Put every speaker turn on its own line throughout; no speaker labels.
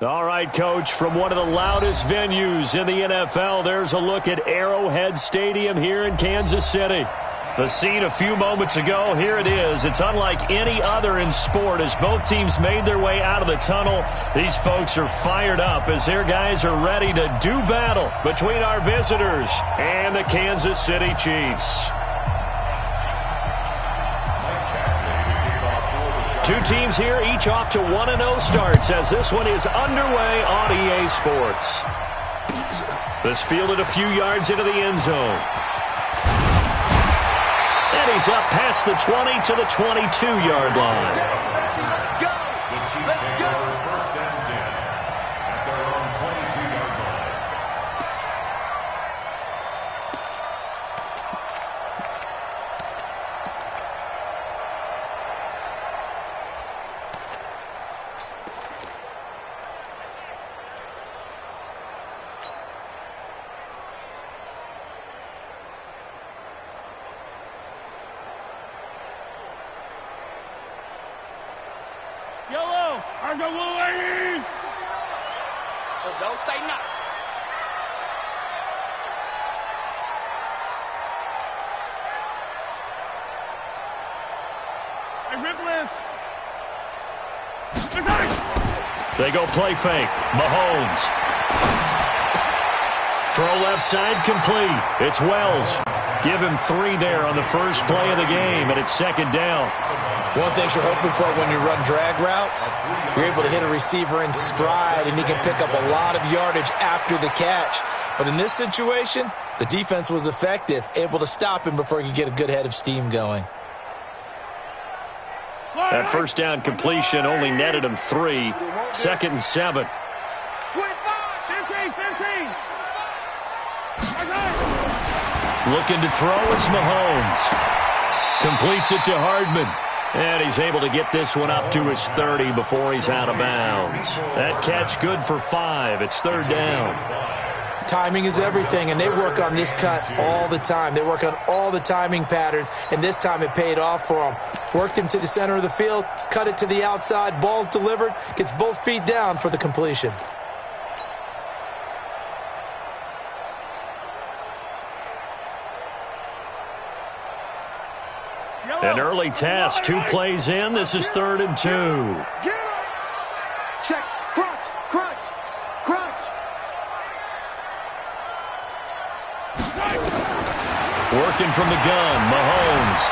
All right, Coach, from one of the loudest venues in the NFL, there's a look at Arrowhead Stadium here in Kansas City. The scene a few moments ago, here it is. It's unlike any other in sport as both teams made their way out of the tunnel. These folks are fired up as their guys are ready to do battle between our visitors and the Kansas City Chiefs. Two teams here, each off to 1-0 starts as this one is underway on EA Sports. This fielded a few yards into the end zone. And he's up past the 20 to the 22-yard line.
So don't say nothing.
They go play fake. Mahomes. Throw left side complete. It's Wells. Give him 3 there on the first play of the game, and it's second down.
One thing you're hoping for when you run drag routes, you're able to hit a receiver in stride, and he can pick up a lot of yardage after the catch. But in this situation, the defense was effective, able to stop him before he could get a good head of steam going.
That first down completion only netted him 3. Second and 7.
25, 15, 15.
Looking to throw is Mahomes. Completes it to Hardman. And he's able to get this one up to his 30 before he's out of bounds. That catch good for 5. It's third down.
Timing is everything, and they work on this cut all the time. They work on all the timing patterns, and this time it paid off for them. Worked him to the center of the field, cut it to the outside, ball's delivered, gets both feet down for the completion.
An early task, 2 plays in. This is 3rd and 2.
Get him! Check. Crunch, crunch, crunch.
Working from the gun, Mahomes.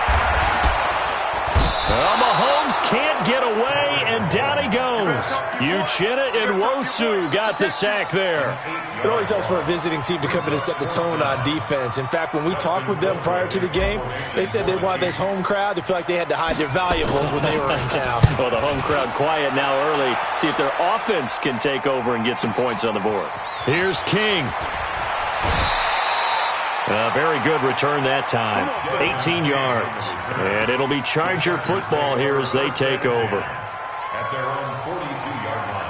Well, Mahomes can't get away, and down he goes. Uchenna and Nwosu got the sack there.
It always helps for a visiting team to come in and set the tone on defense. In fact, when we talked with them prior to the game, they said they wanted this home crowd to feel like they had to hide their valuables when they were in town.
Well, the home crowd quiet now early. See if their offense can take over and get some points on the board. Here's King. A very good return that time. 18 yards. And it'll be Charger football here as they take over.
At their own 42-yard line.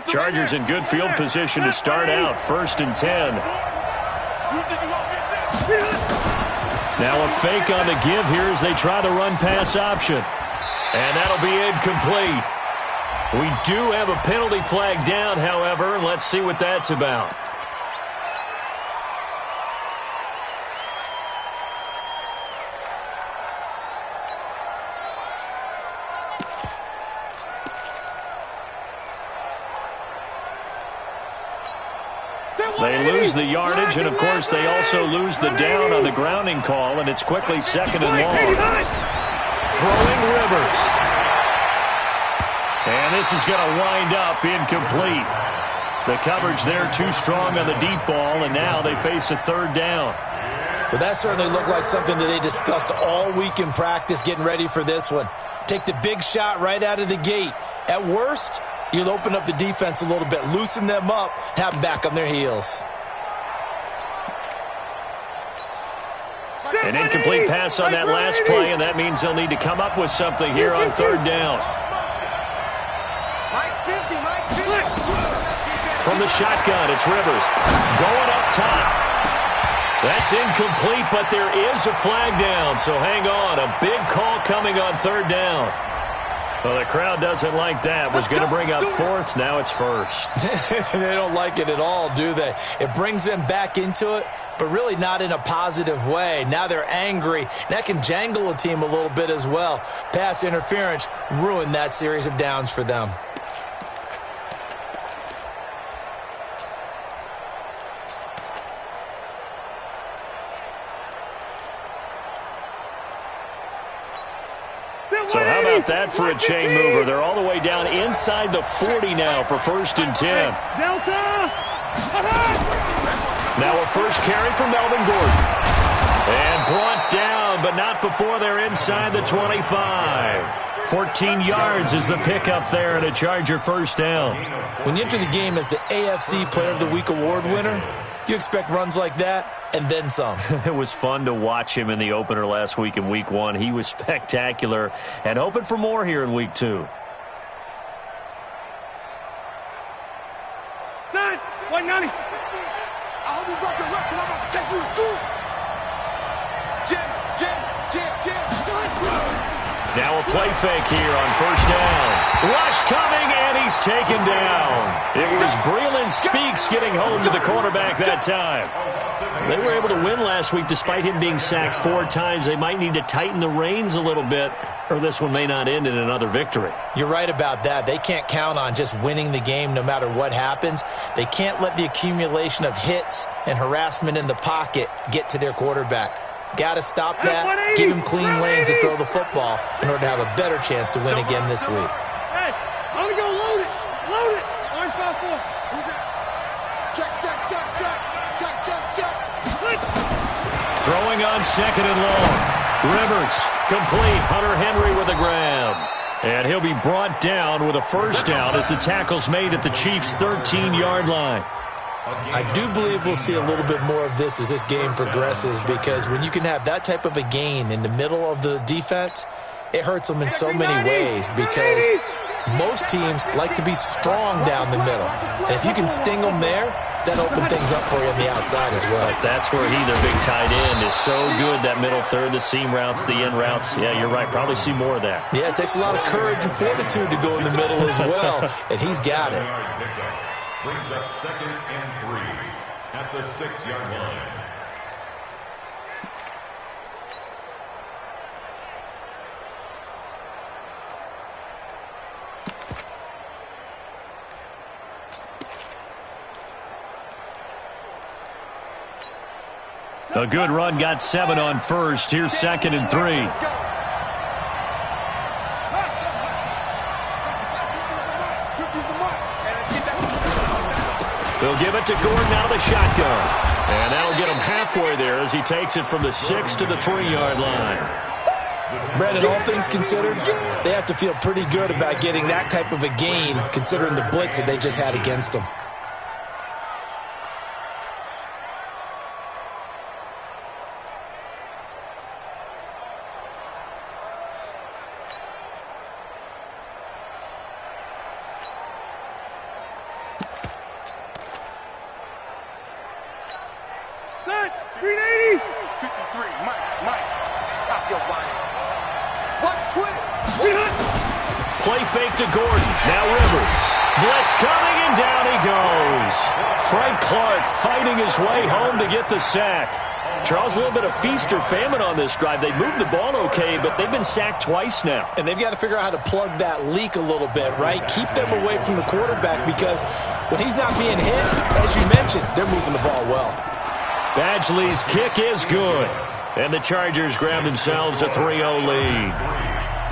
Chargers in good field position to start out. 1st and 10. Now a fake on the give here as they try the run-pass option. And that'll be incomplete. We do have a penalty flag down, however. Let's see what that's about. They lose the yardage, and, of course, they also lose the down on the grounding call, and it's quickly 2nd and long. Throwing Rivers. And this is going to wind up incomplete. The coverage there too strong on the deep ball, and now they face a 3rd down.
Well, that certainly looked like something that they discussed all week in practice getting ready for this one. Take the big shot right out of the gate. At worst, you'll open up the defense a little bit, loosen them up, have them back on their heels.
An incomplete pass on that last play, and that means they'll need to come up with something here on 3rd down.
Mike 50, Mike. 50.
From the shotgun, it's Rivers. Going up top. That's incomplete, but there is a flag down, so hang on. A big call coming on third down. Well, the crowd doesn't like that. Was going to bring up fourth. Now it's first.
They don't like it at all, do they? It brings them back into it, but really not in a positive way. Now they're angry. That can jangle a team a little bit as well. Pass interference ruined that series of downs for them.
So how about that for a chain mover? They're all the way down inside the 40 now for 1st and 10.
Delta!
Now a first carry for Melvin Gordon. And brought down, but not before they're inside the 25. 14 yards is the pickup there and a Charger first down.
When you enter the game as the AFC Player of the Week award winner, you expect runs like that and then some.
It was fun to watch him in the opener last week in Week 1. He was spectacular and hoping for more here in Week 2.
Son, 190. I hope you brought your rest because I'm about to take you to school. Jim.
Now a play fake here on first down. Rush coming, and he's taken down. It was Breeland Speaks getting home to the quarterback that time. They were able to win last week despite him being sacked 4 times. They might need to tighten the reins a little bit, or this one may not end in another victory.
You're right about that. They can't count on just winning the game no matter what happens. They can't let the accumulation of hits and harassment in the pocket get to their quarterback. Got to stop that, give him clean lanes to throw the football in order to have a better chance to win again this week.
Hey, I'm going to go load it. Orange 5-4. Who's that? Check.
Throwing on 2nd and long. Rivers, complete. Hunter Henry with a grab. And he'll be brought down with a first down as the tackle's made at the Chiefs' 13-yard line.
I do believe we'll see a little bit more of this as this game progresses, because when you can have that type of a gain in the middle of the defense, it hurts them in so many ways, because most teams like to be strong down the middle. And if you can sting them there, that opens things up for you on the outside as well.
That's where their big tight end, is so good, that middle third, the seam routes, the end routes. Yeah, you're right. Probably see more of that.
Yeah, it takes a lot of courage and fortitude to go in the middle as well, and he's got it.
Brings up 2nd and 3 at the 6-yard line.
A good run got 7 on first. Here's 2nd and 3. They'll give it to Gordon out of the shotgun. And that'll get him halfway there as he takes it from the 6 to the 3-yard line.
Brandon, all things considered, they have to feel pretty good about getting that type of a gain, considering the blitz that they just had against them.
Play fake to Gordon. Now Rivers. Blitz coming, and down he goes. Frank Clark fighting his way home to get the sack. Charles, a little bit of feast or famine on this drive. They moved the ball okay, but they've been sacked twice now.
And they've got to figure out how to plug that leak a little bit, right? Keep them away from the quarterback, because when he's not being hit, as you mentioned, they're moving the ball well.
Badgley's kick is good. And the Chargers grab themselves a 3-0 lead.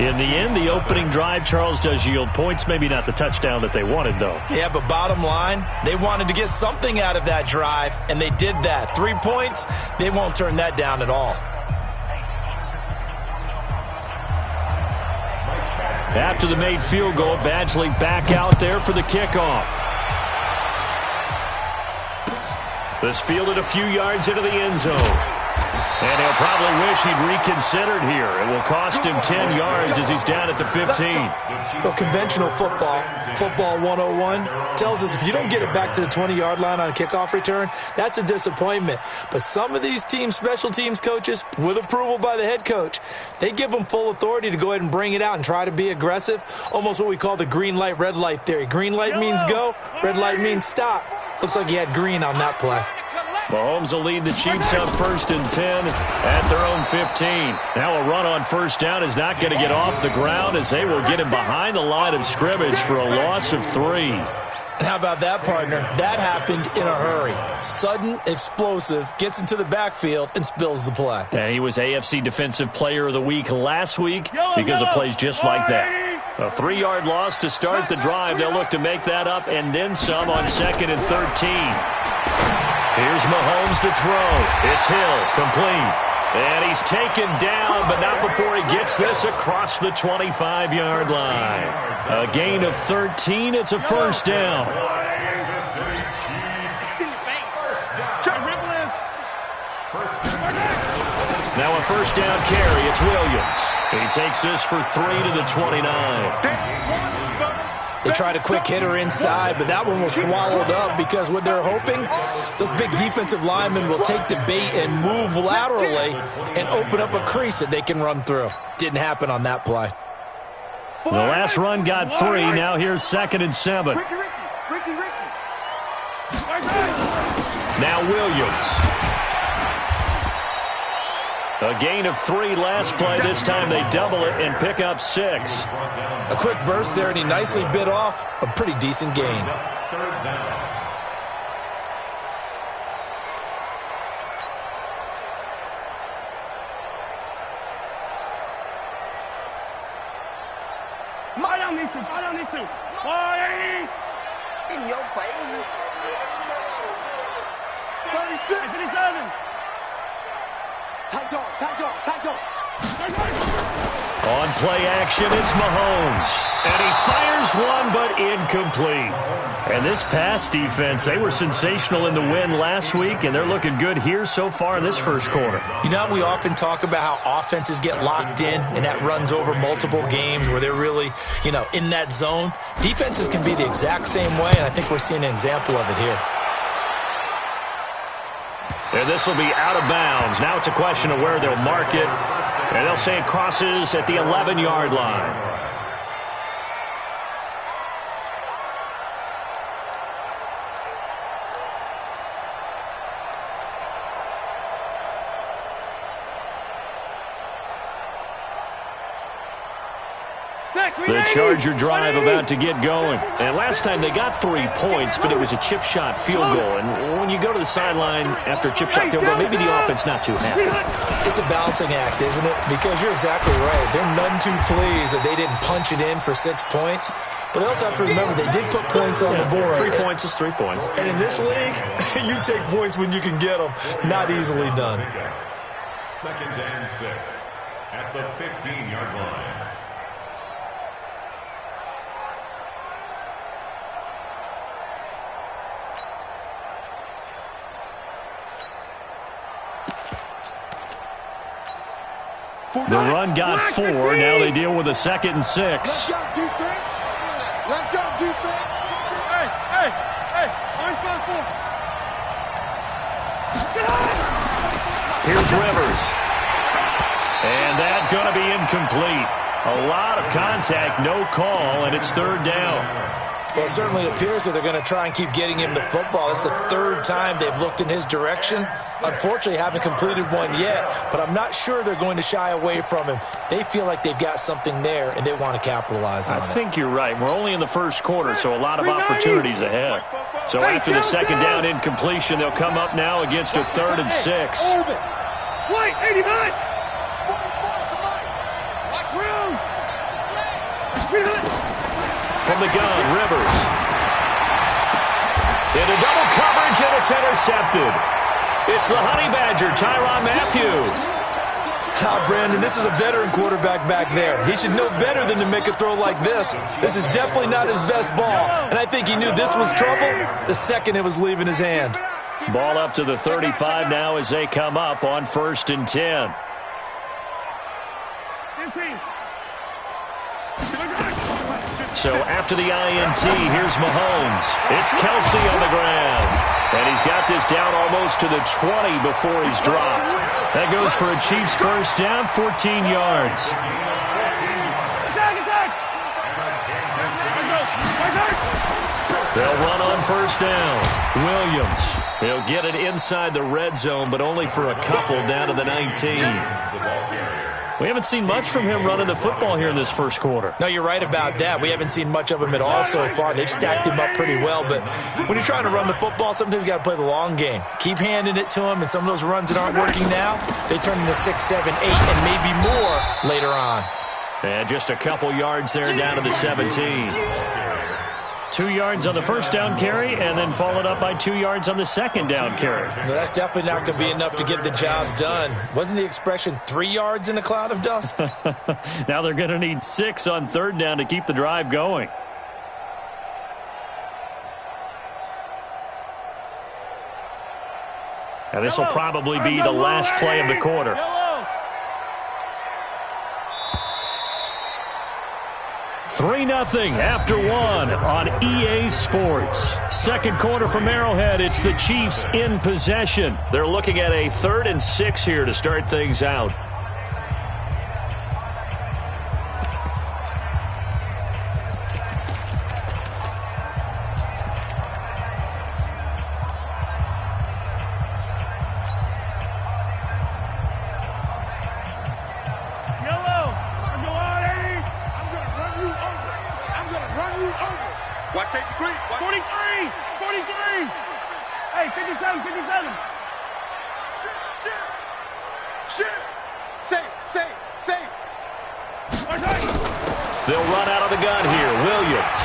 In the end, the opening drive, Charles, does yield points. Maybe not the touchdown that they wanted, though.
Yeah, but bottom line, they wanted to get something out of that drive, and they did that. 3 points, they won't turn that down at all.
After the made field goal, Badgley back out there for the kickoff. This fielded a few yards into the end zone. And he'll probably wish he'd reconsidered here. It will cost him 10 yards as he's down at the 15.
Well, conventional football 101, tells us if you don't get it back to the 20-yard line on a kickoff return, that's a disappointment. But some of these special teams coaches, with approval by the head coach, they give them full authority to go ahead and bring it out and try to be aggressive, almost what we call the green light, red light theory. Green light means go, red light means stop. Looks like he had green on that play.
Mahomes will lead the Chiefs on 1st and 10 at their own 15. Now a run on first down is not going to get off the ground as they will get him behind the line of scrimmage for a loss of 3.
And how about that, partner? That happened in a hurry. Sudden, explosive, gets into the backfield and spills the play.
And he was AFC Defensive Player of the Week last week because of plays just like that. A 3-yard loss to start the drive. They'll look to make that up and then some on 2nd and 13. Here's Mahomes to throw. It's Hill, complete. And he's taken down, but not before he gets this across the 25-yard line. A gain of 13. It's a first down. Now a first down carry. It's Williams. He takes this for 3 to the 29.
They tried a quick hitter inside, but that one was swallowed up because what they're hoping, those big defensive linemen will take the bait and move laterally and open up a crease that they can run through. Didn't happen on that play.
The last run got 3. Now here's 2nd and 7. Now Williams. A gain of 3 last play. This time they double it and pick up 6.
A quick burst there, and he nicely bit off a pretty decent gain.
Fire down these two. Fire down these two. Fire!
In your face.
36. 57. Tight dog, tight dog, tight dog.
On play action, it's Mahomes. And he fires one, but incomplete. And this pass defense, they were sensational in the win last week, and they're looking good here so far in this first quarter.
You know, we often talk about how offenses get locked in, and that runs over multiple games where they're really, in that zone. Defenses can be the exact same way, and I think we're seeing an example of it here.
And this will be out of bounds. Now it's a question of where they'll mark it. And they'll say it crosses at the 11-yard line. The Charger drive about to get going. And last time they got 3 points, but it was a chip shot field goal. And when you go to the sideline after a chip shot field goal, maybe the offense not too happy.
It's a balancing act, isn't it? Because you're exactly right. They're none too pleased that they didn't punch it in for 6 points. But they also have to remember they did put points on the board.
3 points is 3 points.
And in this league, you take points when you can get them. Not easily done.
2nd and 6 at the 15-yard line.
The run got 4. Now they deal with a 2nd and 6.
Let's go defense. Let's go defense.
Hey. Line 5-4.
Here's Rivers. And that's going to be incomplete. A lot of contact, no call, and it's 3rd down.
Well, it certainly appears that they're going to try and keep getting him the football. It's the 3rd time they've looked in his direction. Unfortunately, haven't completed one yet, but I'm not sure they're going to shy away from him. They feel like they've got something there, and they want to capitalize on it.
I think you're right. We're only in the first quarter, so a lot of opportunities ahead. So after the 2nd down incompletion, they'll come up now against a 3rd and 6.
White, 89.
From the gun, Rivers. Into double coverage, and it's intercepted. It's the Honey Badger, Tyrann Mathieu.
Brandon, this is a veteran quarterback back there. He should know better than to make a throw like this. This is definitely not his best ball, and I think he knew this was trouble the second it was leaving his hand.
Ball up to the 35 now as they come up on 1st and 10.
15.
So after the INT, here's Mahomes. It's Kelsey on the ground. And he's got this down almost to the 20 before he's dropped. That goes for a Chiefs first down, 14 yards. They'll run on 1st down. Williams. He'll get it inside the red zone, but only for a couple down to the 19. We haven't seen much from him running the football here in this first quarter.
No, you're right about that. We haven't seen much of him at all so far. They've stacked him up pretty well, but when you're trying to run the football, sometimes you got to play the long game. Keep handing it to him, and some of those runs that aren't working now, they turn into 6, 7, 8, and maybe more later on.
And just a couple yards there down to the 17. 2 yards on the first down carry, and then followed up by 2 yards on the second down carry.
No, that's definitely not going to be enough to get the job done. Wasn't the expression 3 yards in a cloud of dust?
Now they're going to need 6 on 3rd down to keep the drive going. Now this will probably be the last play of the quarter. 3-0 after 1 on EA Sports. Second quarter from Arrowhead. It's the Chiefs in possession. They're looking at a 3rd and 6 here to start things out.
Watch safety creep. 43. Hey, 57. Shit. Safe.
They'll run out of the gun here. Williams.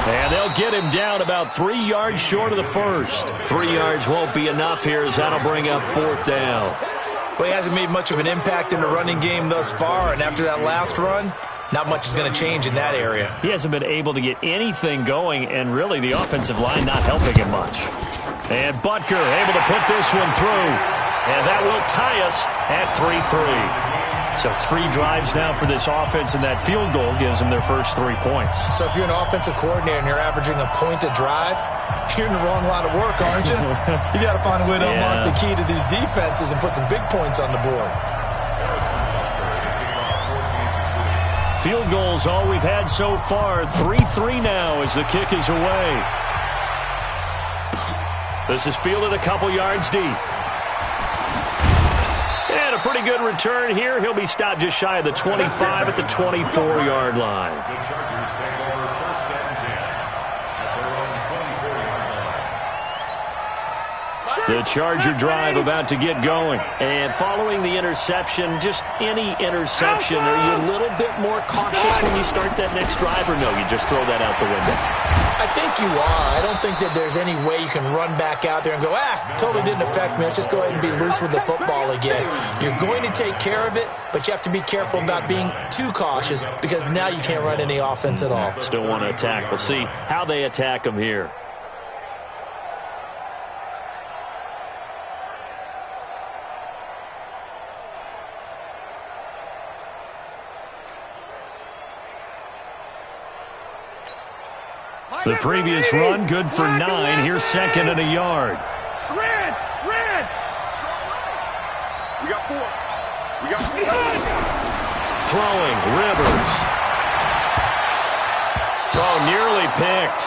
And they'll get him down about 3 yards short of the first. 3 yards won't be enough here as that'll bring up 4th down.
Well, he hasn't made much of an impact in the running game thus far, and after that last run, not much is going to change in that area.
He hasn't been able to get anything going, and really the offensive line not helping him much. And Butker able to put this one through. And that will tie us at 3-3. So 3 drives now for this offense, and that field goal gives them their first 3 points.
So if you're an offensive coordinator and you're averaging a point a drive, you're in the wrong line of work, aren't you? You got to find a way to unlock the key to these defenses and put some big points on the board.
Field goals all we've had so far. 3-3 now as the kick is away. This is fielded a couple yards deep. And a pretty good return here. He'll be stopped just shy of the 25 at the 24-yard line.
The Chargers take over 1st and 10 at their own 24-yard line.
The Charger drive about to get going. And following the interception, just any interception, are you a little bit more cautious when you start that next drive, or no, you just throw that out the window?
I think you are. I don't think that there's any way you can run back out there and go, totally didn't affect me. Let's just go ahead and be loose with the football again. You're going to take care of it, but you have to be careful about being too cautious because now you can't run any offense at all.
Still want to attack. We'll see how they attack them here. The previous run, good for 9. Here's 2nd and a yard.
Red. We got 4.
Throwing, Rivers. Oh, nearly picked.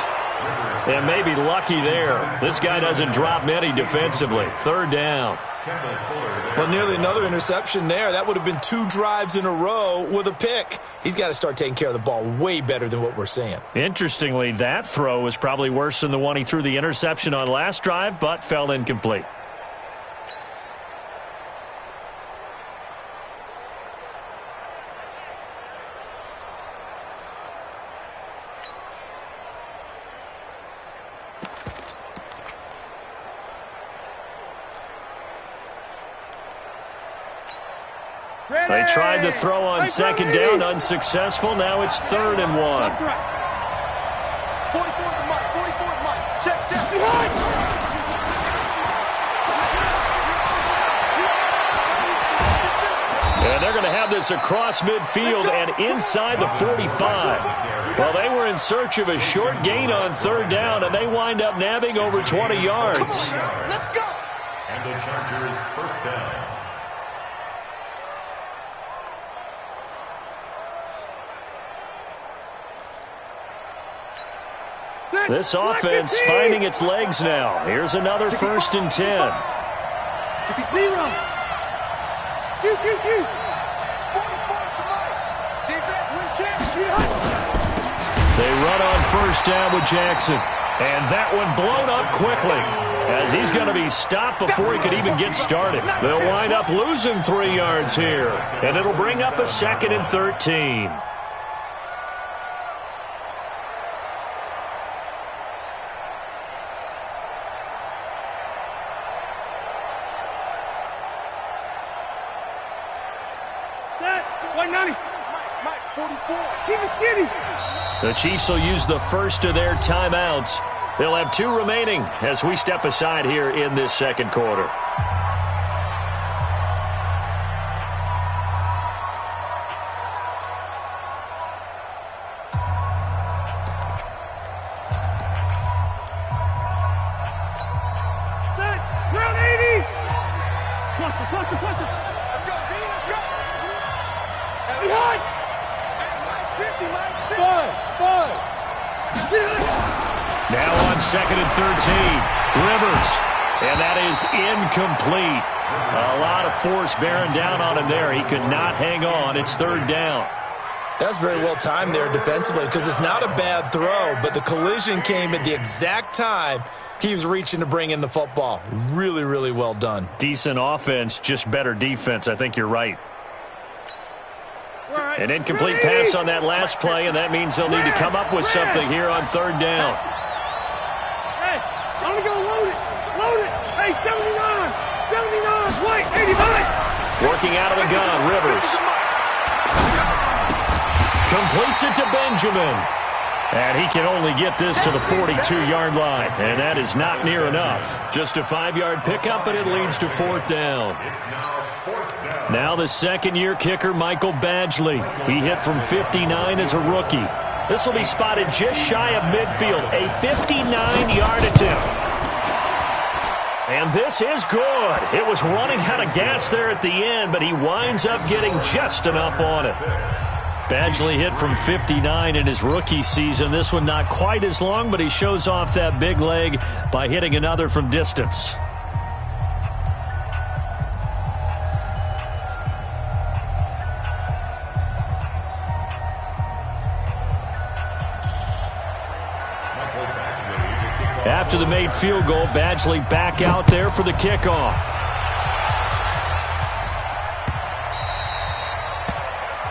And maybe lucky there. This guy doesn't drop many defensively. 3rd down.
Well, nearly another interception there. That would have been 2 drives in a row with a pick. He's got to start taking care of the ball way better than what we're seeing.
Interestingly, that throw was probably worse than the one he threw the interception on last drive, but fell incomplete. They tried to throw on 2nd down, unsuccessful. Now it's 3rd and 1.
44 at the mic. Check.
And they're going to have this across midfield and inside the 45. Well, they were in search of a short gain on third down, and they wind up nabbing over 20 yards.
Let's go.
And the Chargers first down.
This offense finding its legs now. Here's another 1st and 10.
Zero. Q.
44 tonight. Defense wins championship.
They run on 1st down with Jackson. And that one blown up quickly as he's going to be stopped before he could even get started. They'll wind up losing 3 yards here. And it'll bring up a 2nd and 13.
Mike, 44.
Keep it skinny.
The Chiefs will use the first of their timeouts. They'll have 2 remaining as we step aside here in this 2nd quarter.
Round 80. Cluster.
Let's go, D. Let's go.
Behind.
Hey, Mike, 50, Mike, stick.
5.
Now on 2nd and 13, Rivers. And that is incomplete. A lot of force bearing down on him there. He could not hang on. It's 3rd down.
That's very well timed there defensively because it's not a bad throw, but the collision came at the exact time he was reaching to bring in the football. Really, really well done.
Decent offense, just better defense. I think you're right. An incomplete pass on that last play, and that means they'll need to come up with something here on 3rd down.
Hey, I'm going to go load it. Hey, 79. Wait, 89.
Working out of the gun, Rivers. Completes it to Benjamin. And he can only get this to the 42-yard line. And that is not near enough. Just a 5-yard pickup, and it leads to 4th down. Now the 2nd-year kicker, Michael Badgley. He hit from 59 as a rookie. This will be spotted just shy of midfield. A 59-yard attempt. And this is good. It was running out of gas there at the end, but he winds up getting just enough on it. Badgley hit from 59 in his rookie season. This one not quite as long, but he shows off that big leg by hitting another from distance. After the made field goal, Badgley back out there for the kickoff.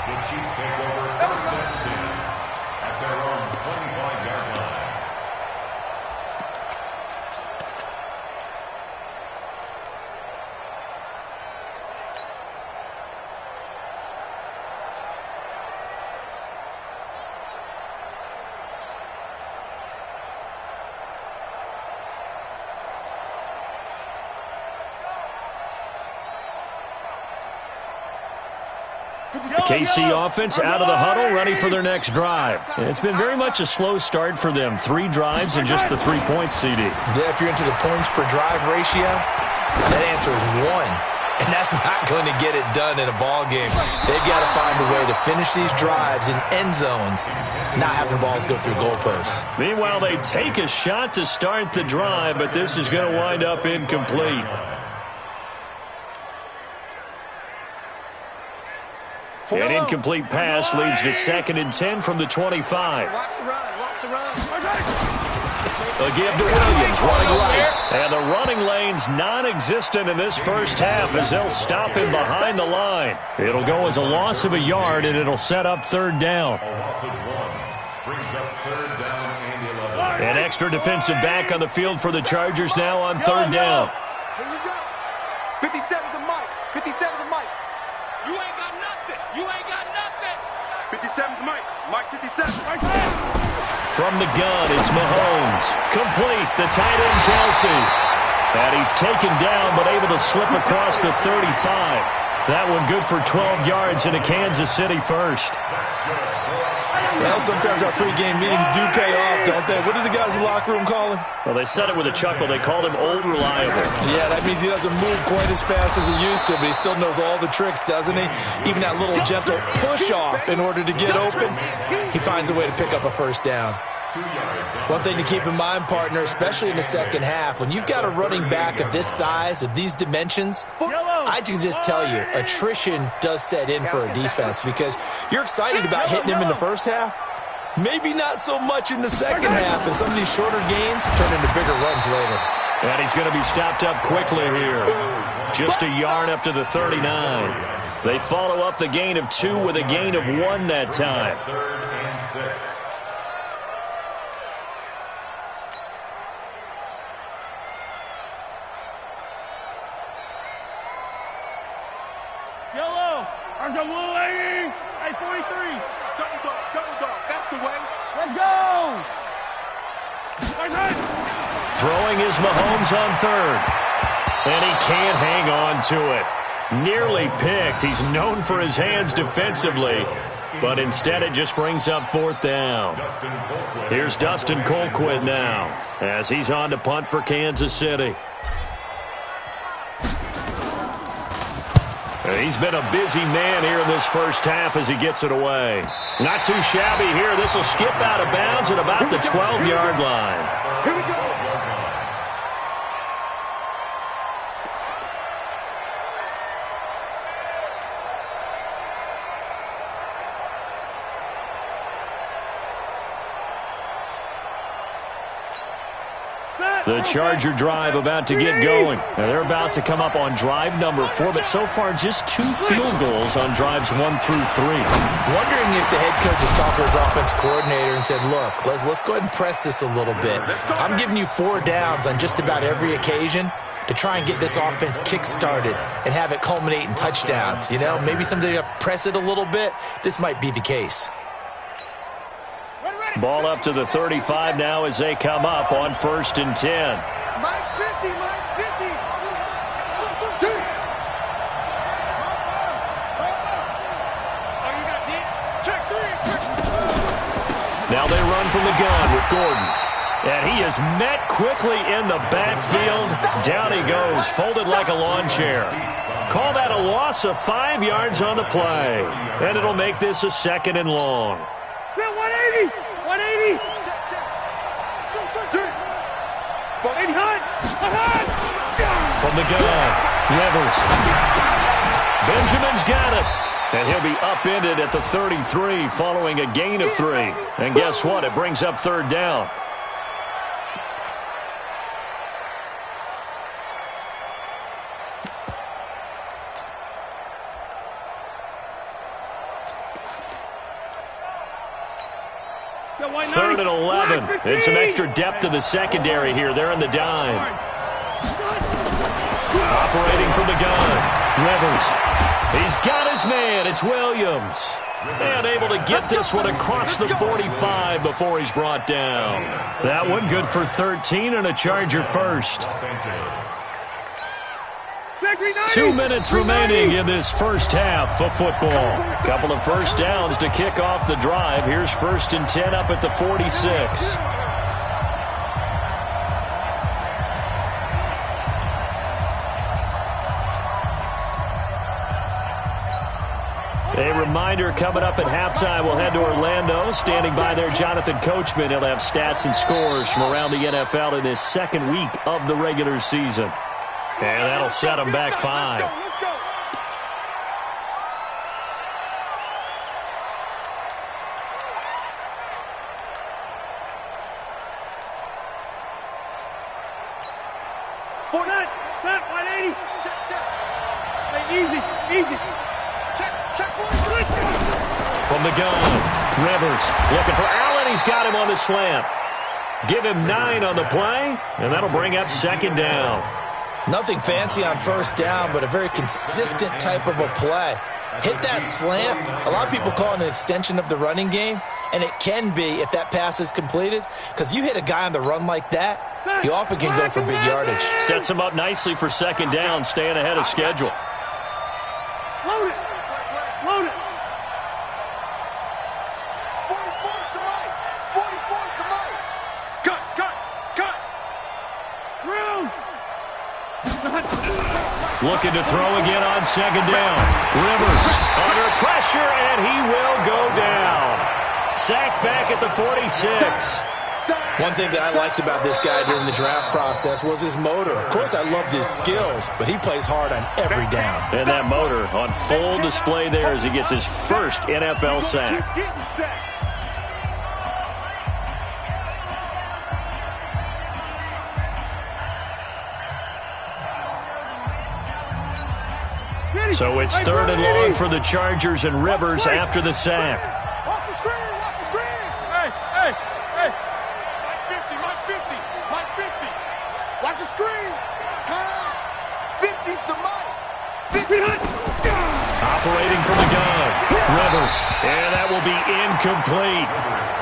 The Chiefs take over 1st and 10 at their own 25-yard line.
The KC offense out of the huddle, ready for their next drive. It's been very much a slow start for them. 3 drives and just the 3 points, CD.
Yeah, if you're into the points per drive ratio, that answer is 1. And that's not going to get it done in a ball game. They've got to find a way to finish these drives in end zones, not having balls go through goalposts.
Meanwhile, they take a shot to start the drive, but this is going to wind up incomplete. An incomplete pass leads to 2nd and 10 from the 25. A give to Williams, running right. And the running lane's non-existent in this first half as they'll stop him behind the line. It'll go as a loss of a yard, and it'll set up 3rd down.
A loss of 1 brings up 3rd down and 11.
An extra defensive back on the field for the Chargers now on 3rd down.
Here we go. 57 to Mike. 57 to Mike.
You ain't got nothing.
57 to Mike. Mike 57.
From the gun, it's Mahomes. Complete, the tight end, Kelsey. And he's taken down, but able to slip across the 35. That one good for 12 yards into Kansas City first.
Well, sometimes our pregame meetings do pay off, don't they? What do the guys in the locker room call him?
Well, they said it with a chuckle. They called him Old Reliable.
Yeah, that means he doesn't move quite as fast as he used to, but he still knows all the tricks, doesn't he? Even that little gentle push-off in order to get open, he finds a way to pick up a first down. One thing to keep in mind, partner, especially in the second half, when you've got a running back of this size, of these dimensions, I can just tell you, attrition does set in for a defense because you're excited about hitting him in the first half, maybe not so much in the second half, and some of these shorter gains turn into bigger runs later.
And he's going to be stopped up quickly here. Just a yard up to the 39. They follow up the gain of 2 with a gain of 1 that time.
3rd and 6.
Yellow. There's a blue 80. Hey, 43.
Double dog. That's the way.
Let's go.
Throwing is Mahomes on 3rd. And he can't hang on to it. Nearly picked. He's known for his hands defensively. But instead it just brings up 4th down. Here's Dustin Colquitt now as he's on to punt for Kansas City. He's been a busy man here in this first half as he gets it away. Not too shabby here. This will skip out of bounds at about the 12-yard line.
Here we go.
The Charger drive about to get going. Now they're about to come up on drive number 4, but so far just 2 field goals on drives 1 through 3.
Wondering if the head coach has talked to his offensive coordinator and said, look, let's go ahead and press this a little bit. I'm giving you 4 downs on just about every occasion to try and get this offense kick-started and have it culminate in touchdowns. You know, maybe someday you press it a little bit. This might be the case.
Ball up to the 35 now as they come up on 1st and 10.
Mike's 50.
Now they run from the gun with Gordon. And he is met quickly in the backfield. Down he goes, folded like a lawn chair. Call that a loss of 5 yards on the play. And it'll make this a 2nd and long.
180. 180. 180 hot.
From the gun, Rivers. Benjamin's got it. And he'll be upended at the 33 following a gain of 3. And guess what? It brings up 3rd down. Third and 11. And some extra depth to the secondary here. They're in the dime. Operating from the gun. Rivers. He's got his man. It's Williams. And able to get this one across the 45 before he's brought down. That one good for 13 and a Charger first. 2 minutes remaining in this first half of football. Couple of first downs to kick off the drive. Here's 1st and 10 up at the 46. A reminder coming up at halftime, we'll head to Orlando. Standing by there, Jonathan Coachman. He'll have stats and scores from around the NFL in this 2nd week of the regular season. And that'll set them back 5.
Let's go. Set, 180. Hey, easy.
From the gun, Rivers looking for Allen. He's got him on the slant. Give him 9 on the play, and that'll bring up 2nd down.
Nothing fancy on 1st down, but a very consistent type of a play. Hit that slant. A lot of people call it an extension of the running game, and it can be if that pass is completed, because you hit a guy on the run like that, he often can go for big yardage.
Sets him up nicely for 2nd down, staying ahead of schedule.
Load it. Load it.
44's to Mike. 44's to Mike. Cut.
Through.
Looking to throw again on second down. Rivers under pressure, and he will go down. Sacked back at the 46.
One thing that I liked about this guy during the draft process was his motor. Of course, I loved his skills, but he plays hard on every down.
And that motor on full display there as he gets his first NFL sack.
Keep getting sacks.
So it's third and long for the Chargers, and Rivers after the sack.
Watch the screen. Watch the screen.
Hey.
Mike 50. Watch the screen. Pass. 50's to Mike. 50.
Operating from the gun. Rivers. And that will be incomplete.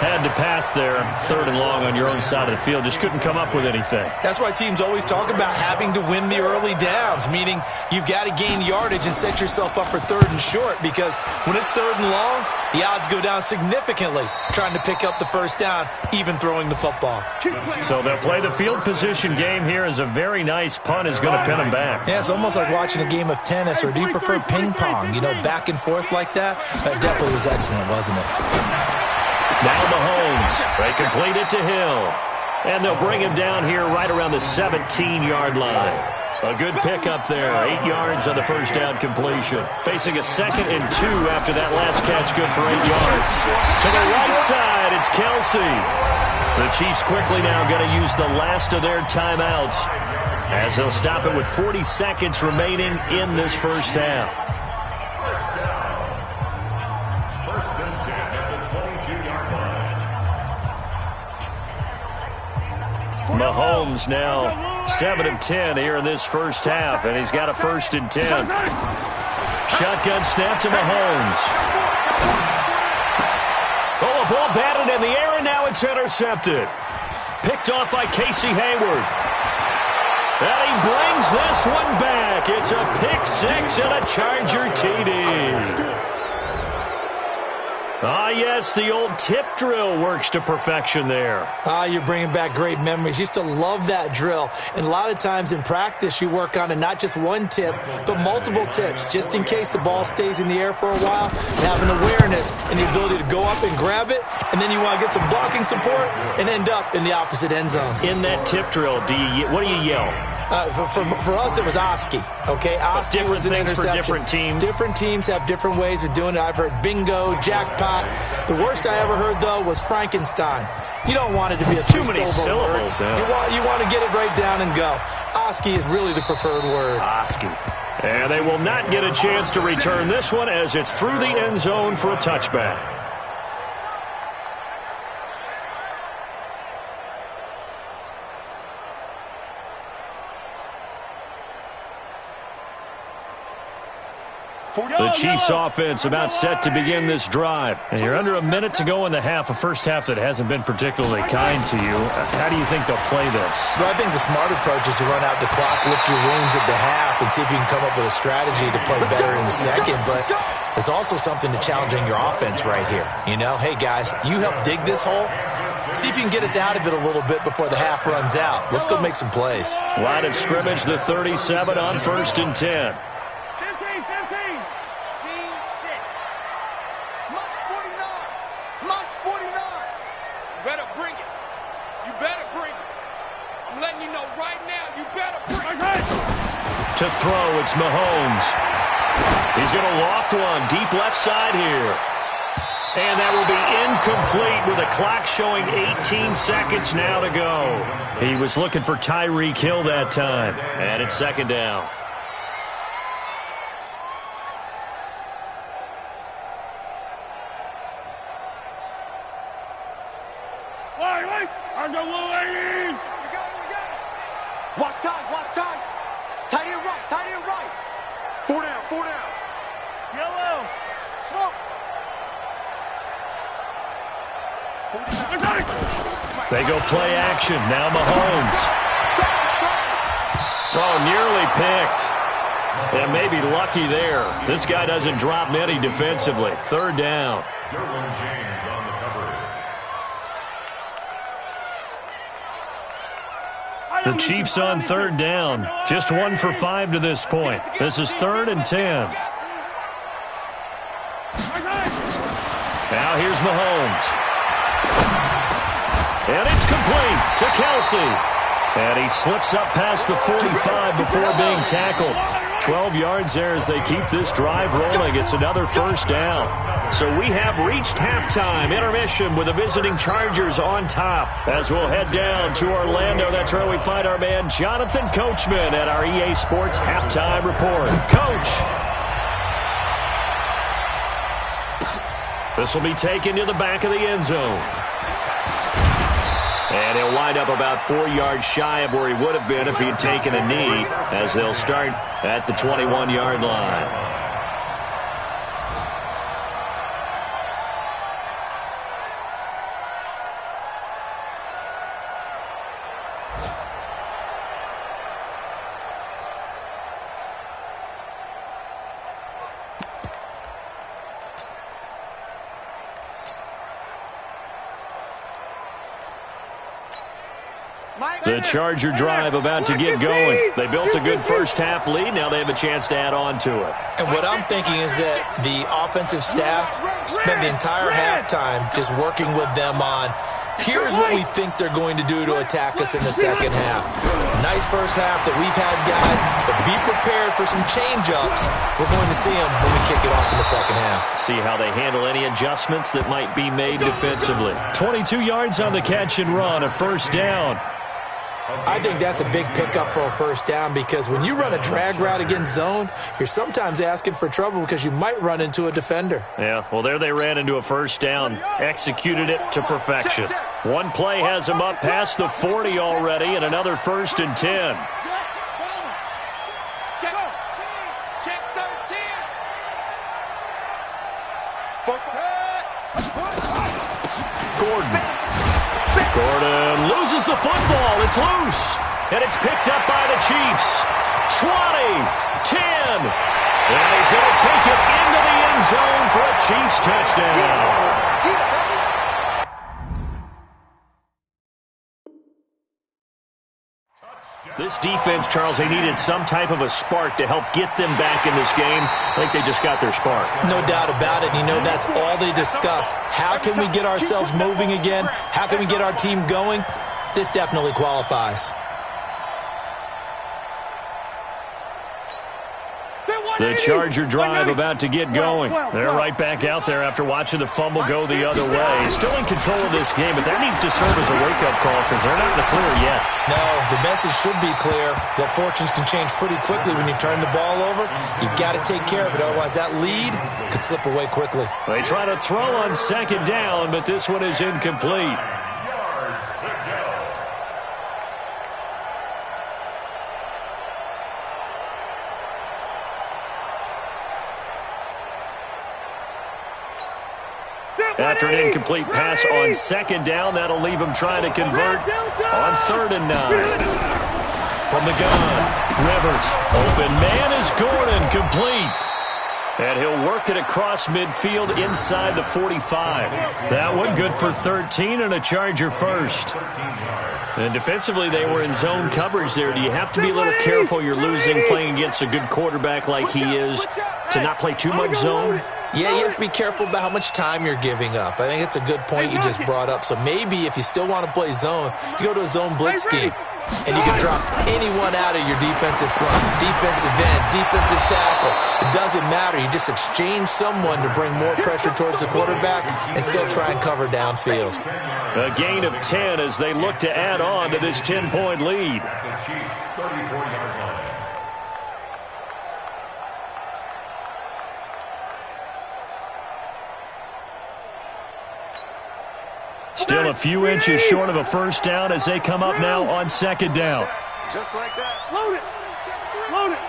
Had to pass there. Third and long on your own side of the field. Just couldn't come up with anything.
That's why teams always talk about having to win the early downs, meaning you've got to gain yardage and set yourself up for third and short, because when it's third and long, the odds go down significantly trying to pick up the first down, even throwing the football.
So they'll play the field position game here as a very nice punt is going to pin them back.
Yeah, it's almost like watching a game of tennis, or do you prefer ping pong? You know, back and forth like that? That definitely was excellent, wasn't it?
Now Mahomes. They complete it to Hill. And they'll bring him down here right around the 17-yard line. A good pickup there. 8 yards on the first down completion. Facing a 2nd and 2 after that last catch, good for 8 yards. To the right side, it's Kelsey. The Chiefs quickly now going to use the last of their timeouts as they'll stop it with 40 seconds remaining in this first half. Mahomes now 7 of 10 here in this first half, and he's got a 1st and 10. Shotgun snap to Mahomes. Oh, a ball batted in the air, and now it's intercepted. Picked off by Casey Hayward. And he brings this one back. It's a pick six and a Charger TD. Ah, yes, the old tip drill works to perfection there.
Ah, you're bringing back great memories. Used to love that drill. And a lot of times in practice, you work on it, not just one tip, but multiple tips, just in case the ball stays in the air for a while. You have an awareness and the ability to go up and grab it, and then you want to get some blocking support and end up in the opposite end zone.
In that tip drill, what do you yell?
For us, it was Oski. Okay, Oski was an interception.
For different teams.
Different teams have different ways of doing it. I've heard bingo, jackpot. The worst I ever heard, though, was Frankenstein. You don't want it to be a
too many syllables.
Yeah. You want to get it right down and go. Oski is really the preferred word.
Oski. And they will not get a chance to return this one as it's through the end zone for a touchback. The Chiefs offense about set to begin this drive. And you're under a minute to go in the half, a first half that hasn't been particularly kind to you. How do you think they'll play this?
Well, I think the smart approach is to run out the clock, lick your wounds at the half, and see if you can come up with a strategy to play better in the second. But there's also something to challenging your offense right here. You know, hey, guys, you help dig this hole. See if you can get us out of it a little bit before the half runs out. Let's go make some plays.
Line of scrimmage, the 37 on 1st and 10. To throw, it's Mahomes. He's going to loft one deep left side here. And that will be incomplete with a clock showing 18 seconds now to go. He was looking for Tyreek Hill that time. And it's 2nd down.
Wait. I'm the Louis.
Watch time. Tight end right. 4 down.
Yellow.
Smoke.
They go play action. Now Mahomes. Oh, nearly picked. And maybe lucky there. This guy doesn't drop many defensively. Third down.
Derwin James on the coverage.
The Chiefs on third down. Just 1 for 5 to this point. This is 3rd and 10. Now here's Mahomes. And it's complete to Kelsey. And he slips up past the 45 before being tackled. 12 yards there as they keep this drive rolling. It's another first down. So we have reached halftime. Intermission with the visiting Chargers on top. As we'll head down to Orlando, that's where we find our man Jonathan Coachman at our EA Sports Halftime Report. Coach. This will be taken to the back of the end zone. And he'll wind up about 4 yards shy of where he would have been if he had taken a knee, as they'll start at the 21-yard line. The Charger drive about to get going. They built a good first-half lead. Now they have a chance to add on to it.
And what I'm thinking is that the offensive staff spent the entire halftime just working with them on, here's what we think they're going to do to attack us in the second half. Nice first half that we've had, guys, but be prepared for some change-ups. We're going to see them when we kick it off in the second half.
See how they handle any adjustments that might be made defensively. 22 yards on the catch and run, a first down.
I think that's a big pickup for a first down because when you run a drag route against zone, you're sometimes asking for trouble because you might run into a defender.
Yeah, well, there they ran into a first down, executed it to perfection. One play has them up past the 40 already, and another 1st and 10. Gordon loses the football. It's loose. And it's picked up by the Chiefs. 20, 10. And he's going to take it into the end zone for a Chiefs touchdown. This defense, Charles, they needed some type of a spark to help get them back in this game. I think they just got their spark.
No doubt about it. You know, that's all they discussed. How can we get ourselves moving again? How can we get our team going? This definitely qualifies.
The Charger drive about to get going. They're right back out there after watching the fumble go the other way. Still in control of this game, but that needs to serve as a wake-up call because they're not in the clear yet.
No, the message should be clear that fortunes can change pretty quickly when you turn the ball over. You've got to take care of it, otherwise that lead could slip away quickly.
They try to throw on second down, but this one is incomplete. After an incomplete pass on second down, that'll leave him trying to convert on 3rd and 9. From the gun, Rivers. Open man is Gordon, complete. And he'll work it across midfield inside the 45. That one good for 13 and a Charger first. And defensively, they were in zone coverage there. Do you have to be a little careful you're losing playing against a good quarterback like he is to not play too much zone?
Yeah, you have to be careful about how much time you're giving up. I think it's a good point you just brought up. So maybe if you still want to play zone, you go to a zone blitz scheme. And you can drop anyone out of your defensive front, defensive end, defensive tackle. It doesn't matter. You just exchange someone to bring more pressure towards the quarterback and still try and cover downfield.
A gain of 10 as they look to add on to this 10-point lead.
The Chiefs' 34-yard line.
Still a few inches short of a first down as they come up now on second down.
Just like that.
Load it. Load it.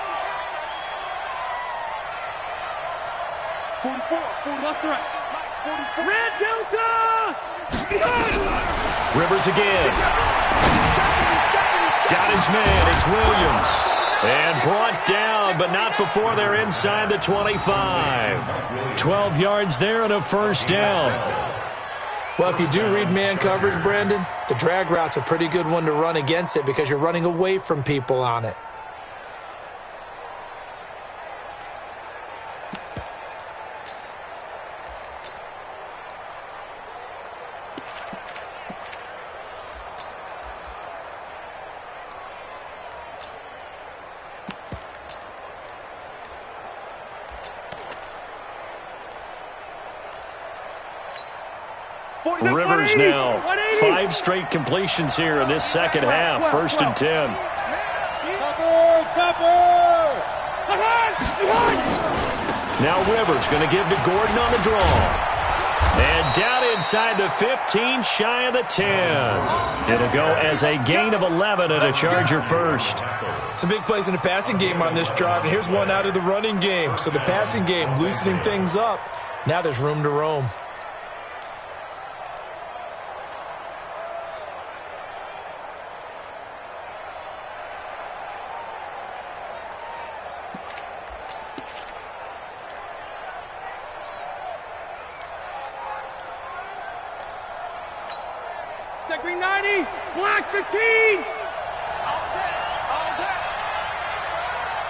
44. Left to right. 44. Red Delta.
Rivers again. Got his man. It's Williams. And brought down but not before they're inside the 25. 12 yards there and a first down.
Well, if you do read man coverage, Brandon, the drag route's a pretty good one to run against it because you're running away from people on it.
Rivers now. 5 straight completions here in this second half. First and 10. Now Rivers going to give to Gordon on the draw. And down inside the 15, shy of the 10. It'll go as a gain of 11 and a Charger first.
Some big plays in the passing game on this drive, and here's one out of the running game. So the passing game loosening things up. Now there's room to roam.
Green 90, black 15.
All day, all day.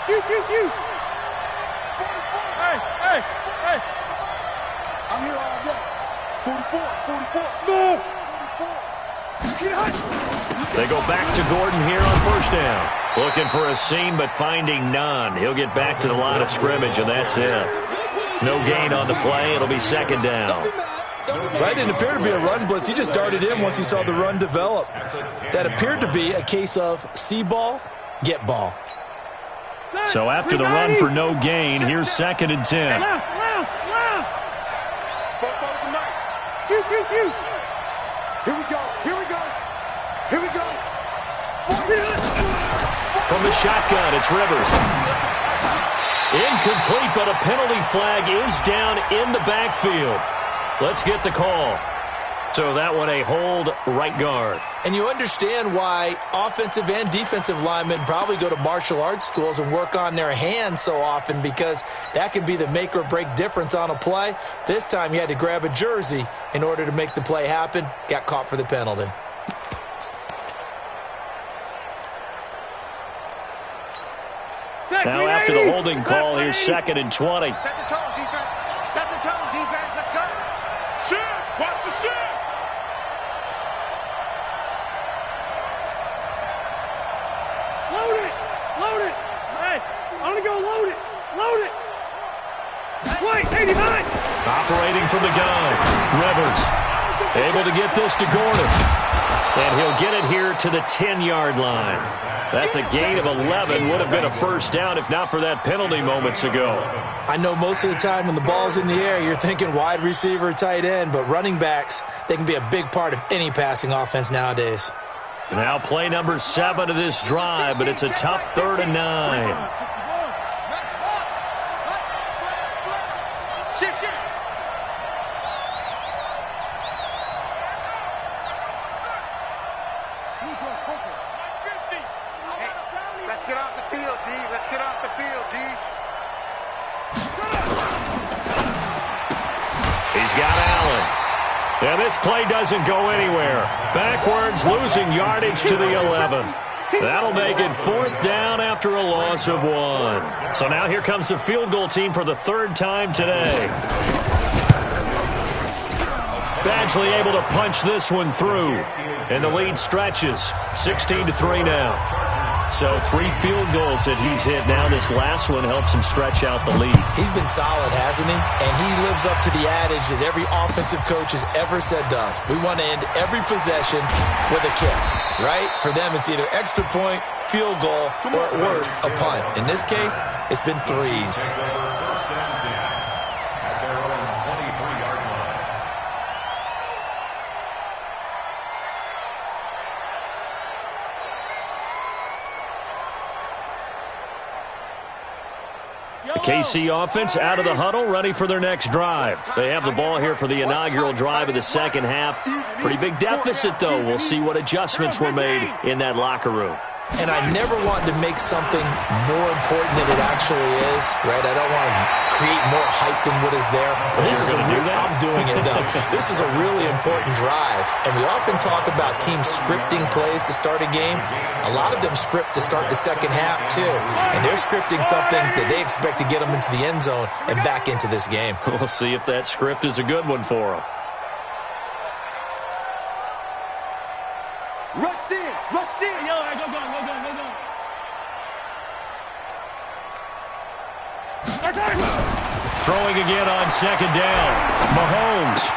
Q. Hey.
I'm here all day. 44.
Smoke.
44.
They go back to Gordon here on first down. Looking for a seam, but finding none. He'll get back to the line of scrimmage, and that's it. No gain on the play. It'll be second down.
That didn't appear to be a run blitz. He just darted in once he saw the run develop. That appeared to be a case of see ball, get ball.
So after the run for no gain, here's second and 10.
Left. Q.
Here we go.
From the shotgun, it's Rivers. Incomplete, but a penalty flag is down in the backfield. Let's get the call. So that one a hold, right guard.
And you understand why offensive and defensive linemen probably go to martial arts schools and work on their hands so often, because that can be the make or break difference on a play. This time he had to grab a jersey in order to make the play happen. Got caught for the penalty.
Now after the holding call, here's second and 20.
Set the tone, defense. Set the tone, defense. Let's go. Shoot. Watch the shoot.
Load it. Hey, I'm going to go load it. Wait, 89.
Operating from the gun, Rivers able to get this to Gordon. And he'll get it here to the 10-yard line. That's a gain of 11. Would have been a first down if not for that penalty moments ago.
I know most of the time when the ball's in the air, you're thinking wide receiver, tight end, but running backs, they can be a big part of any passing offense nowadays.
Now play number 7 of this drive, but it's a tough 3rd and 9.
Shift. Let's get off the field, D. Let's get off the field, D.
He's got Allen. And this play doesn't go anywhere. Backwards, losing yardage to the 11. That'll make it 4th down after a loss of 1. So now here comes the field goal team for the 3rd time today. Badgley able to punch this one through. And the lead stretches. 16-3 now. So 3 field goals that he's hit now. This last one helps him stretch out the lead.
He's been solid, hasn't he? And he lives up to the adage that every offensive coach has ever said to us. We want to end every possession with a kick, right? For them, it's either extra point, field goal, or at worst, a punt. In this case, it's been 3s.
KC offense out of the huddle, ready for their next drive. They have the ball here for the inaugural drive of the second half. Pretty big deficit, though. We'll see what adjustments were made in that locker room.
And I never want to make something more important than it actually is, right? I don't want to create more hype than what is there. But this is I'm doing it, though. This is a really important drive. And we often talk about teams scripting plays to start a game. A lot of them script to start the second half, too. And they're scripting something that they expect to get them into the end zone and back into this game.
We'll see if that script is a good one for them.
Rush in. Rush in.
Yo, go, go, go, go, go, go.
Throwing again on second down. Mahomes.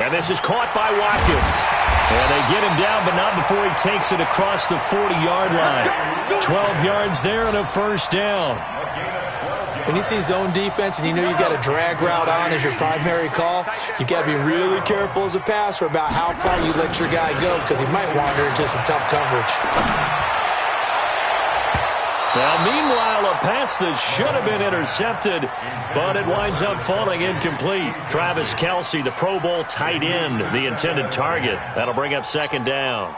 And this is caught by Watkins. And they get him down, but not before he takes it across the 40-yard line. 12 yards there and a first down.
When you see zone defense and you know you've got a drag route on as your primary call, you've got to be really careful as a passer about how far you let your guy go because he might wander into some tough coverage.
Now, meanwhile, a pass that should have been intercepted, but it winds up falling incomplete. Travis Kelce, the Pro Bowl tight end, the intended target. That'll bring up second down.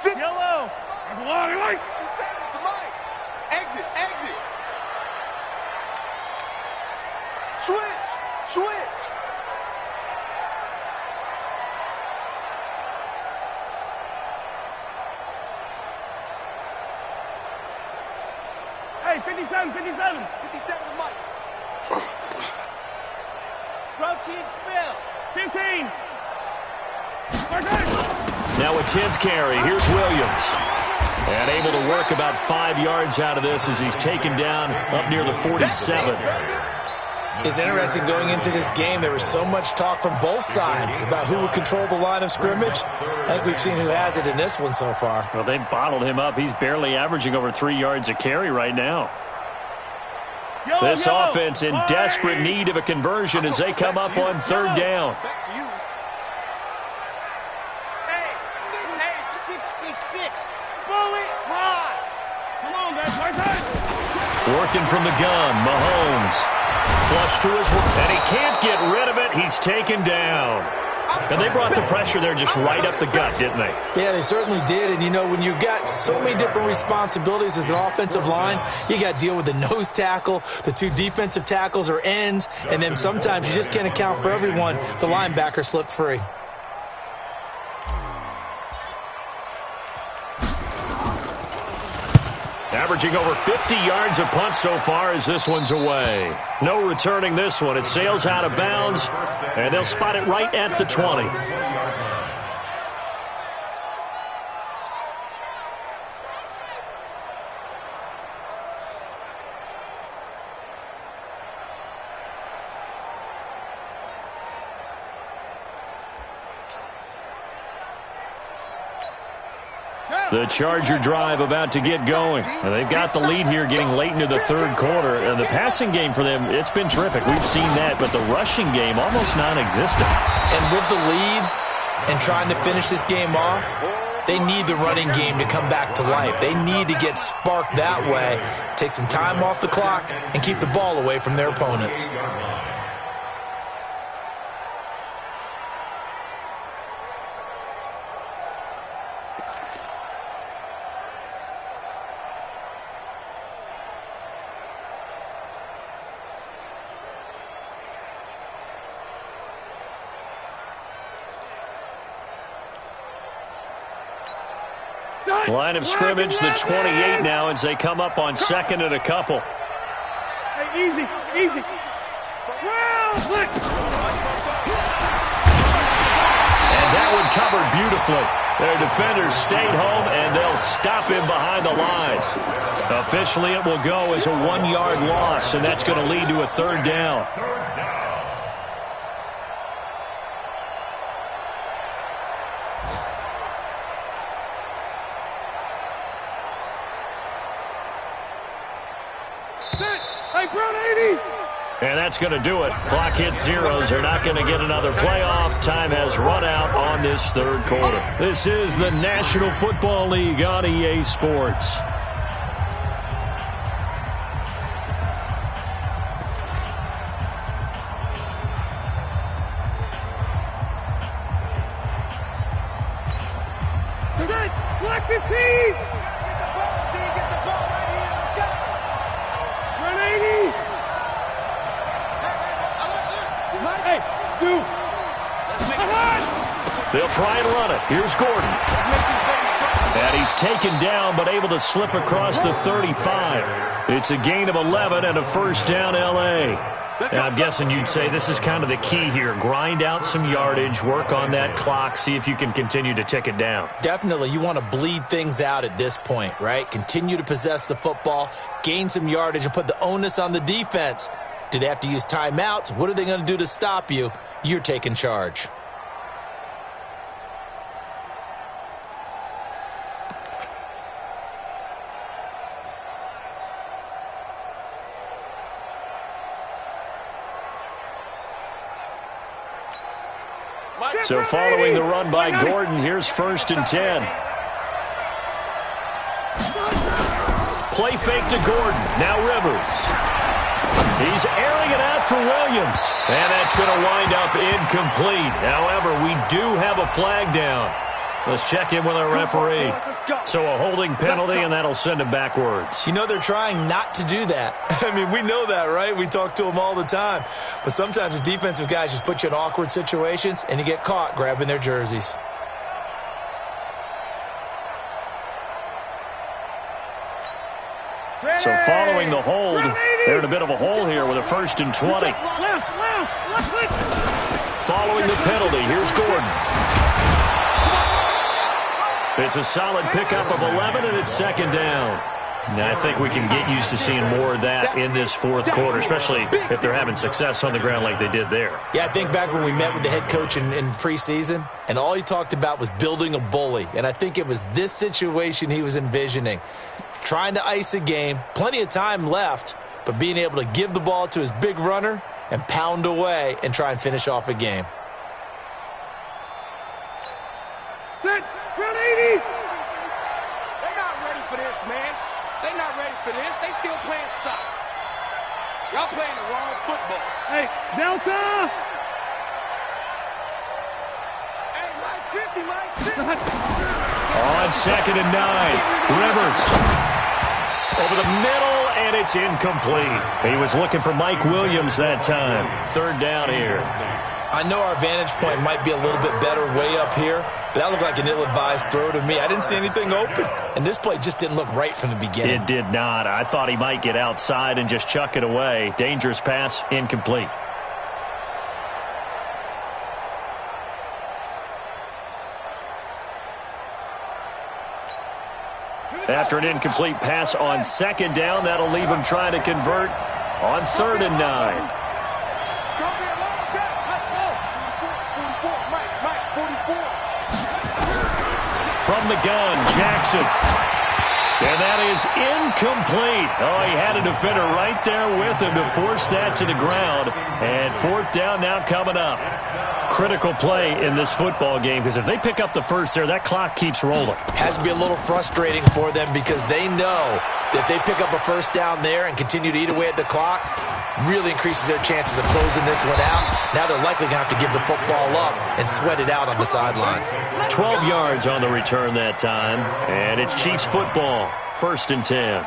Yellow. That's a long way.
Exit, exit. Switch, switch.
Hey, 57, 57.
57, Mike. Protein spill.
15.
Now a 10th carry. Here's Williams. And able to work about 5 yards out of this as he's taken down up near the 47.
It's interesting going into this game. There was so much talk from both sides about who would control the line of scrimmage. I think we've seen who has it in this one so far.
Well, they've bottled him up. He's barely averaging over 3 yards a carry right now. This offense in desperate need of a conversion as they come up on third down.
Back to you. Hey, 66. Bullet high.
Come on, guys. My time.
Working from the gun, Mahomes. Flush to his right, and he can't get rid of it. He's taken down. And they brought the pressure there just right up the gut, didn't they?
Yeah, they certainly did. And, you know, when you've got so many different responsibilities as an offensive line, you got to deal with the nose tackle, the 2 defensive tackles or ends, and then sometimes you just can't account for everyone. The linebacker slipped free.
Averaging over 50 yards a punt so far as this one's away. No returning this one. It sails out of bounds, and they'll spot it right at the 20. The Charger drive about to get going. And they've got the lead here getting late into the third quarter. And the passing game for them, it's been terrific. We've seen that, but the rushing game almost non-existent.
And with the lead and trying to finish this game off, they need the running game to come back to life. They need to get sparked that way, take some time off the clock, and keep the ball away from their opponents.
Line of scrimmage, the 28 now as they come up on second and a couple.
Hey, easy, easy. Well, look.
And that one covered beautifully. Their defenders stayed home, and they'll stop him behind the line. Officially, it will go as a 1-yard loss, and that's going to lead to a third down. And that's going to do it. Clock hits zeros. They're not going to get another playoff. Time has run out on this third quarter. This is the National Football League on EA Sports.
Run 80. Hey, dude.
They'll try and run it. Here's Gordon. And he's taken down, but able to slip across the 35. It's a gain of 11 and a first down, L.A. And I'm guessing you'd say this is kind of the key here. Grind out some yardage, work on that clock, see if you can continue to tick it down.
Definitely, you want to bleed things out at this point, right? Continue to possess the football, gain some yardage, and put the onus on the defense. Do they have to use timeouts? What are they going to do to stop you? You're taking charge.
So following the run by Gordon, here's 1st and 10. Play fake to Gordon. Now Rivers. He's airing it out for Williams. And that's going to wind up incomplete. However, we do have a flag down. Let's check in with our referee. So a holding penalty, and that'll send him backwards.
You know they're trying not to do that. I mean, we know that, right? We talk to them all the time. But sometimes the defensive guys just put you in awkward situations, and you get caught grabbing their jerseys.
So following the hold, they're in a bit of a hole here with a 1st and 20. Following the penalty, here's Gordon. It's a solid pickup of 11, and it's 2nd down. Now, I think we can get used to seeing more of that in this 4th quarter, especially if they're having success on the ground like they did there.
Yeah, I think back when we met with the head coach in preseason, and all he talked about was building a bully. And I think it was this situation he was envisioning. Trying to ice a game, plenty of time left, but being able to give the ball to his big runner and pound away and try and finish off a game.
Set. Run 80.
They're not ready for this, man. They're not ready for this. They still playing soccer. Y'all playing the wrong football.
Hey, Delta.
Hey, Mike's 50, Mike's 50.
On 2nd and 9, Rivers. Over the middle, and it's incomplete. He was looking for Mike Williams that time. 3rd down here.
I know our vantage point might be a little bit better way up here, but that looked like an ill-advised throw to me. I didn't see anything open, and this play just didn't look right from the beginning.
It did not. I thought he might get outside and just chuck it away. Dangerous pass, incomplete. After an incomplete pass on 2nd down, that'll leave him trying to convert on 3rd and 9. From the gun, Jackson. And that is incomplete. Oh, he had a defender right there with him to force that to the ground. And 4th down now coming up. Critical play in this football game, because if they pick up the first there, that clock keeps rolling.
Has to be a little frustrating for them because they know that if they pick up a 1st down there and continue to eat away at the clock, really increases their chances of closing this one out. Now they're likely going to have to give the football up and sweat it out on the sideline.
12 yards on the return that time, and it's Chiefs football, 1st and 10.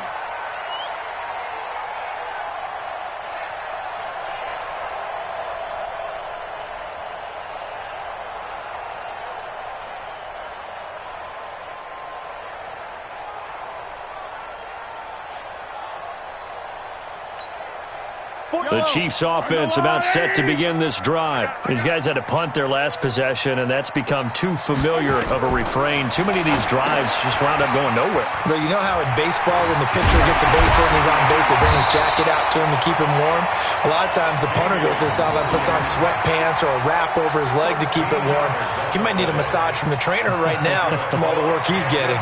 The Chiefs offense about set to begin this drive. These guys had to punt their last possession, and that's become too familiar of a refrain. Too many of these drives just wound up going nowhere.
But you know how in baseball, when the pitcher gets a base hit and he's on base, they bring his jacket out to him to keep him warm? A lot of times the punter goes to the sideline, puts on sweatpants or a wrap over his leg to keep it warm. He might need a massage from the trainer right now from all the work he's getting.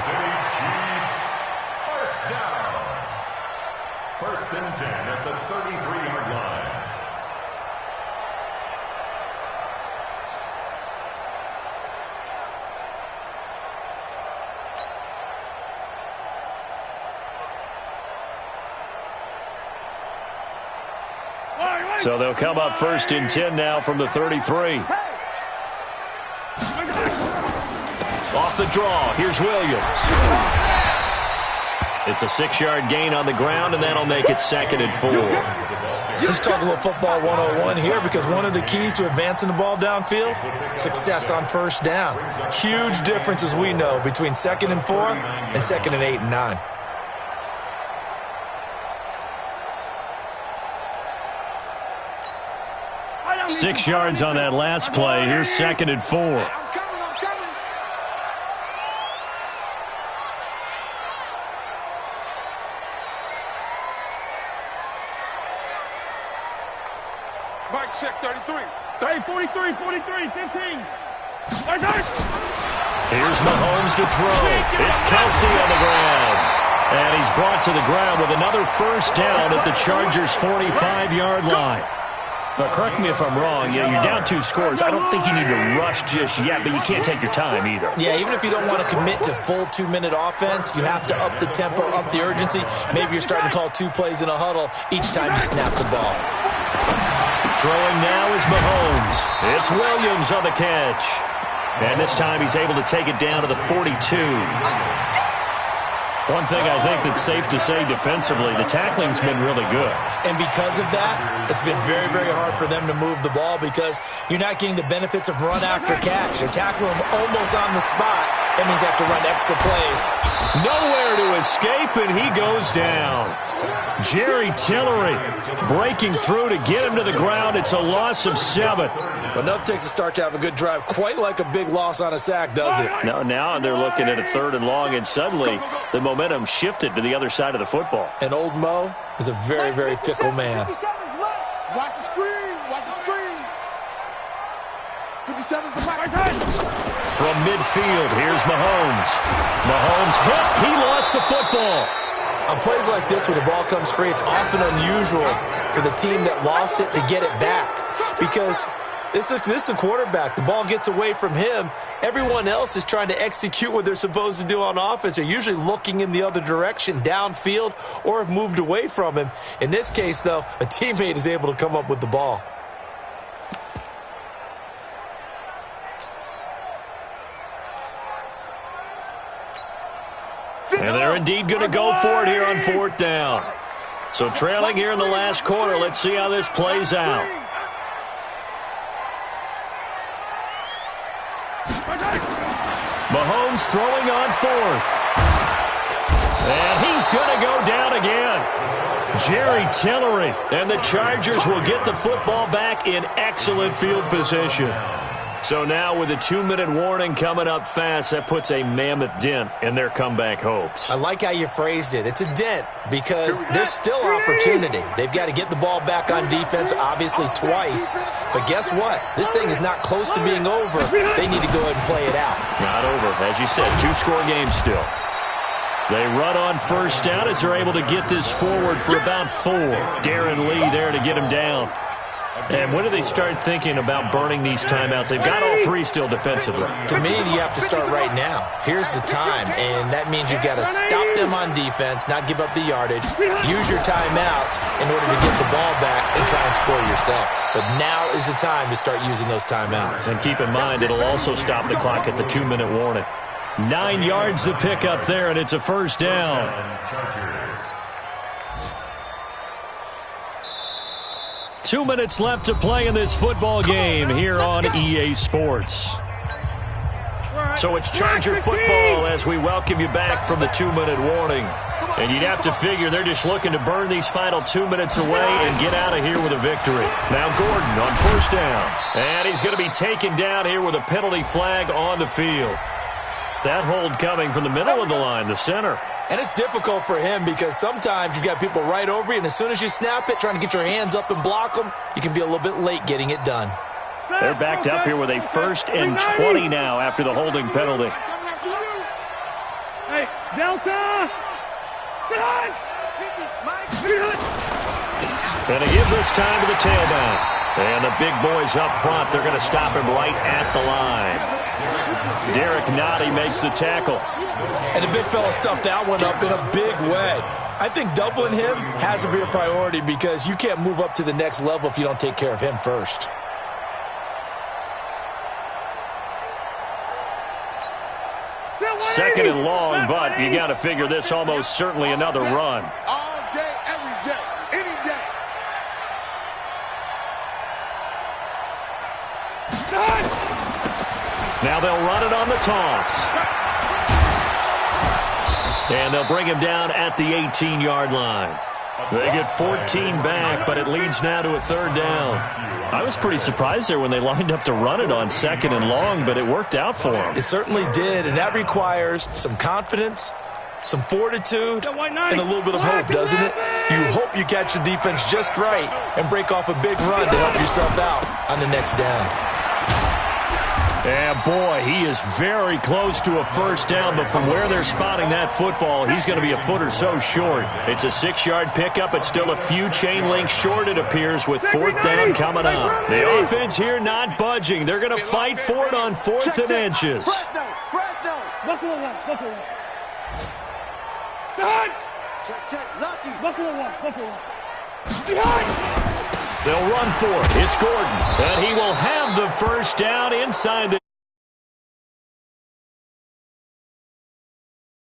First and 10 at the 33-yard line.
So they'll come up 1st and 10 now from the 33. Off the draw, here's Williams. It's a 6-yard gain on the ground, and that'll make it 2nd and 4.
Let's talk a little football 101 here, because one of the keys to advancing the ball downfield, success on first down. Huge difference, as we know, between 2nd and 4 and 2nd and 8 and 9.
Six yards on that last play. Here's 2nd and 4.
I'm coming. Mike check 33.
Hey, 43, 15.
Here's Mahomes to throw. It's Kelsey on the ground. And he's brought to the ground with another first down at the Chargers' 45-yard line. But correct me if I'm wrong, you're down 2 scores. I don't think you need to rush just yet, but you can't take your time either.
Yeah, even if you don't want to commit to full 2-minute offense, you have to up the tempo, up the urgency. Maybe you're starting to call 2 plays in a huddle each time you snap the ball.
Throwing now is Mahomes. It's Williams on the catch. And this time he's able to take it down to the 42. One thing I think that's safe to say defensively, the tackling's been really good.
And because of that, it's been very, very hard for them to move the ball, because you're not getting the benefits of run after catch. They're tackling him almost on the spot. That means they have to run extra plays.
Nowhere to escape, and he goes down. Jerry Tillery breaking through to get him to the ground. It's a loss of 7.
Enough takes a start to have a good drive, quite like a big loss on a sack, does it?
Now they're looking at a 3rd and long, and suddenly the momentum shifted to the other side of the football.
And old Mo is a very, very fickle man.
Watch the screen. 57's the right.
From midfield, here's Mahomes. Mahomes hit. He lost the football.
On plays like this, where the ball comes free, it's often unusual for the team that lost it to get it back, because this is a quarterback. The ball gets away from him. Everyone else is trying to execute what they're supposed to do on offense. They're usually looking in the other direction, downfield, or have moved away from him. In this case, though, a teammate is able to come up with the ball.
And they're indeed going to go for it here on 4th down. So trailing here in the last quarter. Let's see how this plays out. Mahomes throwing on 4th. And he's going to go down again. Jerry Tillery. And the Chargers will get the football back in excellent field position. So now with a 2-minute warning coming up fast, that puts a mammoth dent in their comeback hopes.
I like how you phrased it. It's a dent, because there's still opportunity. They've got to get the ball back on defense, obviously twice. But guess what? This thing is not close to being over. They need to go ahead and play it out.
Not over. As you said, 2-score game still. They run on first down as they're able to get this forward for about 4. Darren Lee there to get him down. And when do they start thinking about burning these timeouts? They've got all 3 still defensively.
To me, you have to start right now. Here's the time, and that means you've got to stop them on defense, not give up the yardage, use your timeouts in order to get the ball back and try and score yourself. But now is the time to start using those timeouts.
And keep in mind, it'll also stop the clock at the 2-minute warning. 9 yards to pick up there, and it's a first down. 2 minutes left to play in this football game here on EA Sports. So it's Charger football as we welcome you back from the 2-minute warning. And you'd have to figure they're just looking to burn these final 2 minutes away and get out of here with a victory. Now Gordon on first down. And he's going to be taken down here with a penalty flag on the field. That hold coming from the middle of the line, the center.
And it's difficult for him, because sometimes you've got people right over you, and as soon as you snap it, trying to get your hands up and block them, you can be a little bit late getting it done.
They're backed up here with a 1st and 20 now after the holding penalty.
Hey, Delta!
Going to give this time to the tailback. And the big boys up front, they're going to stop him right at the line. Derek Nottie makes the tackle.
And the big fella stuffed that one up in a big way. I think doubling him has to be a priority, because you can't move up to the next level if you don't take care of him first.
2nd and long, but you got to figure this almost certainly another run.
All day, every day, any day.
Now they'll run it on the toss. And they'll bring him down at the 18-yard line. They get 14 back, but it leads now to a 3rd down. I was pretty surprised there when they lined up to run it on 2nd and long, but it worked out for them.
It certainly did, and that requires some confidence, some fortitude, and a little bit of hope, doesn't it? You hope you catch the defense just right and break off a big run to help yourself out on the next down.
And boy, he is very close to a 1st down, but from where they're spotting that football, he's going to be a foot or so short. It's a 6-yard pickup. It's still a few chain links short, it appears, with 4th down coming up. The offense here not budging. They're going to fight for it on 4th and inches.
Buffalo one. Buffalo one. Behind.
They'll run for it. It's Gordon. And he will have the 1st down inside the